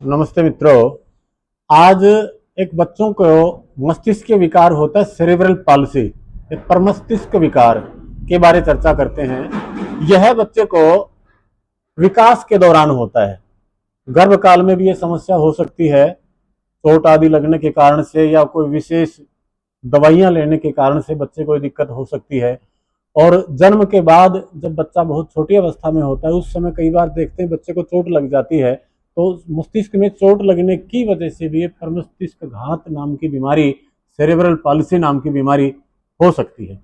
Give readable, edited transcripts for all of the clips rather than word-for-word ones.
नमस्ते मित्रों। आज एक बच्चों को मस्तिष्क के विकार होता है सेरेब्रल पाल्सी, एक प्रमस्तिष्क विकार के बारे चर्चा करते हैं। यह बच्चे को विकास के दौरान होता है। गर्भ काल में भी ये समस्या हो सकती है, चोट आदि लगने के कारण से या कोई विशेष दवाइयां लेने के कारण से बच्चे को दिक्कत हो सकती है। और जन्म के बाद जब बच्चा बहुत छोटी अवस्था में होता है उस समय कई बार देखते हैं बच्चे को चोट लग जाती है, तो मस्तिष्क में चोट लगने की वजह से भी प्रमस्तिष्क घात नाम की बीमारी, सेरेब्रल पाल्सी नाम की बीमारी हो सकती है।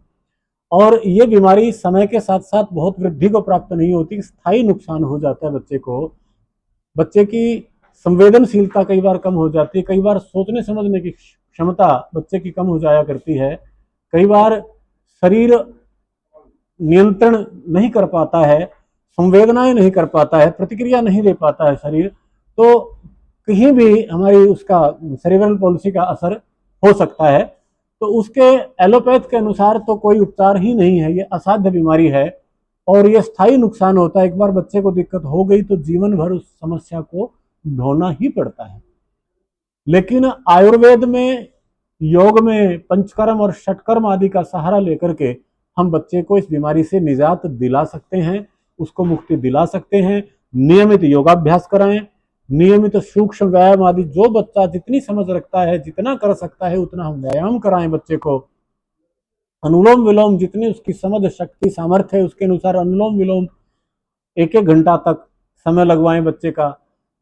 और ये बीमारी समय के साथ साथ बहुत वृद्धि को प्राप्त नहीं होती, स्थायी नुकसान हो जाता है बच्चे को। बच्चे की संवेदनशीलता कई बार कम हो जाती है, कई बार सोचने समझने की क्षमता बच्चे की कम हो जाया करती है, कई बार शरीर नियंत्रण नहीं कर पाता है, संवेदनाएं नहीं कर पाता है, प्रतिक्रिया नहीं दे पाता है शरीर, तो कहीं भी हमारी उसका सेरेब्रल पॉलिसी का असर हो सकता है। तो उसके एलोपैथ के अनुसार तो कोई उपचार ही नहीं है, ये असाध्य बीमारी है और ये स्थायी नुकसान होता है। एक बार बच्चे को दिक्कत हो गई तो जीवन भर उस समस्या को ढोना ही पड़ता है। लेकिन आयुर्वेद में, योग में पंचकर्म और षटकर्म आदि का सहारा लेकर के हम बच्चे को इस बीमारी से निजात दिला सकते हैं, उसको मुक्ति दिला सकते हैं। नियमित योगाभ्यास कराएं, नियमित सूक्ष्म व्यायाम आदि, जो बच्चा जितनी समझ रखता है, जितना कर सकता है उतना हम व्यायाम कराएं बच्चे को। अनुलोम विलोम, जितनी उसकी समझ शक्ति सामर्थ्य है उसके अनुसार अनुलोम विलोम 1-1 घंटा तक समय लगवाएं बच्चे का।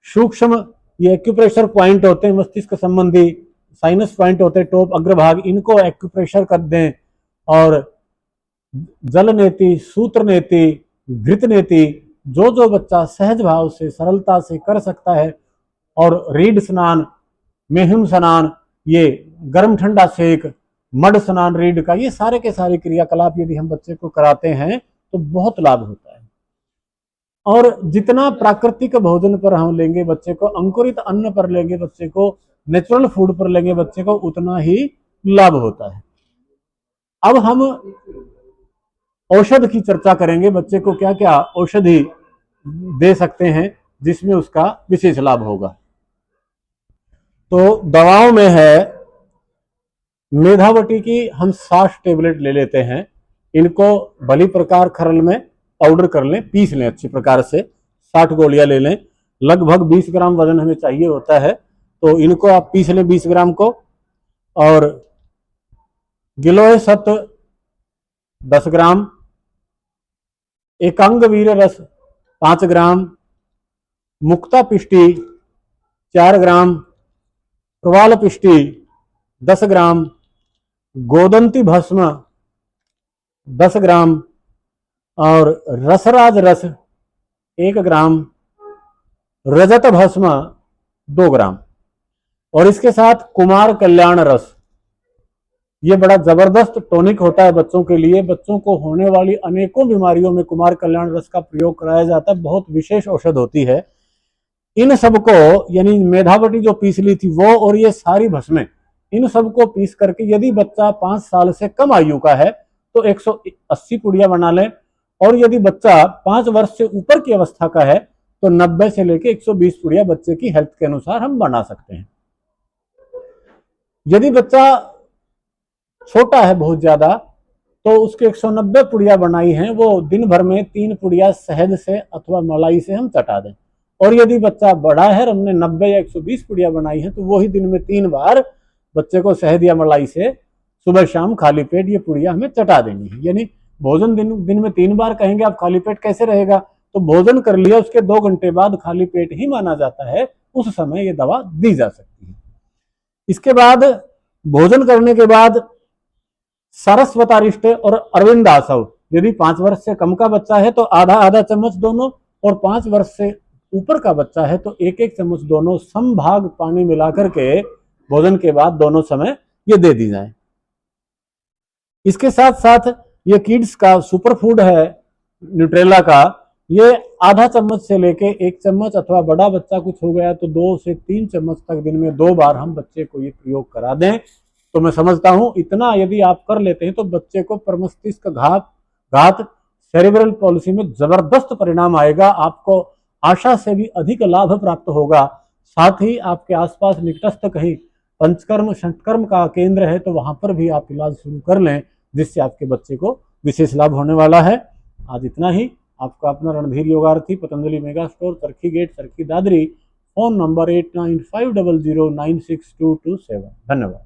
सूक्ष्म ये एक्यूप्रेशर पॉइंट होते हैं मस्तिष्क संबंधी, साइनस पॉइंट होते हैं टॉप अग्रभाग, इनको एक्यूप्रेशर कर दें। और जल नेति, सूत्र नेति, घृत नेति, जो जो बच्चा सहज भाव से सरलता से कर सकता है, और रीड स्नान, मेहुम स्नान, ये गर्म ठंडा सेक, मड स्नान रीड का, ये सारे के सारे क्रियाकलाप यदि हम बच्चे को कराते हैं तो बहुत लाभ होता है। और जितना प्राकृतिक भोजन पर हम लेंगे बच्चे को, अंकुरित अन्न पर लेंगे बच्चे को, नेचुरल फूड पर लेंगे बच्चे को, उतना ही लाभ होता है। अब हम औषध की चर्चा करेंगे, बच्चे को क्या क्या औषधि दे सकते हैं जिसमें उसका विशेष लाभ होगा। तो दवाओं में है मेधावटी की हम 60 टेबलेट ले लेते हैं। इनको भली प्रकार खरल में पाउडर कर लें, पीस लें अच्छी प्रकार से, 60 गोलियां ले लें। लगभग 20 ग्राम वजन हमें चाहिए होता है, तो इनको आप पीस लें 20 ग्राम को। और गिलोय सत्व 10 ग्राम, एकांग वीर रस 5 ग्राम, मुक्ता पिष्टि 4 ग्राम, प्रवाल पिष्टि 10 ग्राम, गोदंती भस्म 10 ग्राम, और रसराज रस 1 ग्राम, रजत भस्म 2 ग्राम, और इसके साथ कुमार कल्याण रस। ये बड़ा जबरदस्त टॉनिक होता है बच्चों के लिए। बच्चों को होने वाली अनेकों बीमारियों में कुमार कल्याण रस का प्रयोग कराया जाता है, बहुत विशेष औषध होती है। इन सबको, यानी मेधावटी जो पीस ली थी वो और ये सारी भस्में, इन सबको पीस करके यदि बच्चा 5 साल से कम आयु का है तो 180 पुड़िया बना लें, और यदि बच्चा 5 वर्ष से ऊपर की अवस्था का है तो 90 से लेकर 120 पुड़िया बच्चे की हेल्थ के अनुसार हम बना सकते हैं। यदि बच्चा छोटा है बहुत ज्यादा तो उसके 190 पुड़िया बनाई हैं, वो दिन भर में 3 पुड़िया शहद से अथवा मलाई से हम चटा दें। और यदि बच्चा बड़ा है, हमने 90 या 120 पुड़िया बनाई है, तो वही दिन में 3 बार बच्चे को शहद या मलाई से सुबह शाम खाली पेट ये पुड़िया हमें चटा देनी है। यानी भोजन दिन में 3 बार कहेंगे आप खाली पेट कैसे रहेगा, तो भोजन कर लिया उसके 2 घंटे बाद खाली पेट ही माना जाता है, उस समय ये दवा दी जा सकती है। इसके बाद भोजन करने के बाद सरस्वतारिष्ट और अरविंदासव, यदि 5 वर्ष से कम का बच्चा है तो आधा आधा चम्मच दोनों, और 5 वर्ष से ऊपर का बच्चा है तो 1-1 चम्मच दोनों समभाग पानी मिलाकर के भोजन के बाद दोनों समय ये दे दी जाए। इसके साथ साथ ये किड्स का सुपर फूड है न्यूट्रेला का, ये आधा चम्मच से लेके 1 चम्मच, अथवा बड़ा बच्चा कुछ हो गया तो 2 से 3 चम्मच तक दिन में 2 बार हम बच्चे को ये प्रयोग करा दें। तो मैं समझता हूं इतना यदि आप कर लेते हैं तो बच्चे को प्रमस्तिष्क घात सेरेब्रल पॉलिसी में जबरदस्त परिणाम आएगा, आपको आशा से भी अधिक लाभ प्राप्त होगा। साथ ही आपके आसपास निकटस्थ कहीं पंचकर्म षटकर्म का केंद्र है तो वहां पर भी आप इलाज शुरू कर लें, जिससे आपके बच्चे को विशेष लाभ होने वाला है। आज इतना ही। आपका अपना Randhir Yogarthi, Patanjali mega store, Charkhi gate, Charkhi Dadri. Phone number 8950096227। धन्यवाद।